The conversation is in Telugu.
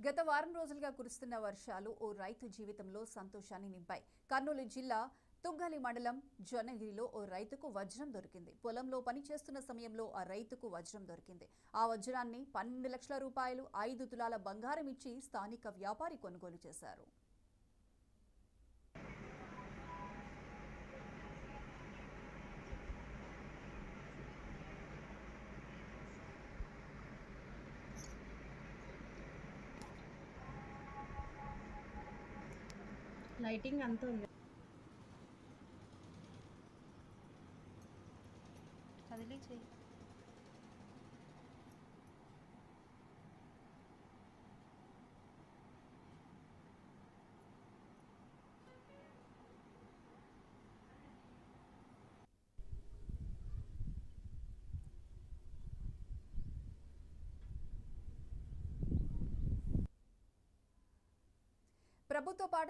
గత వారం రోజులుగా కురుస్తున్న వర్షాలు ఓ రైతు జీవితంలో సంతోషాన్ని నింపాయి. కర్నూలు జిల్లా తుంగలి మండలం జొన్నగిరిలో ఓ రైతుకు వజ్రం దొరికింది. పొలంలో పనిచేస్తున్న సమయంలో ఆ రైతుకు వజ్రం దొరికింది. ఆ వజ్రాన్ని 12 లక్షల రూపాయలు 5 తులాల బంగారం ఇచ్చి స్థానిక వ్యాపారి కొనుగోలు చేశారు. లైటింగ్ అంతా ఉంది. కదిలి చెయ్యి. ప్రభుత్వ పాఠశాల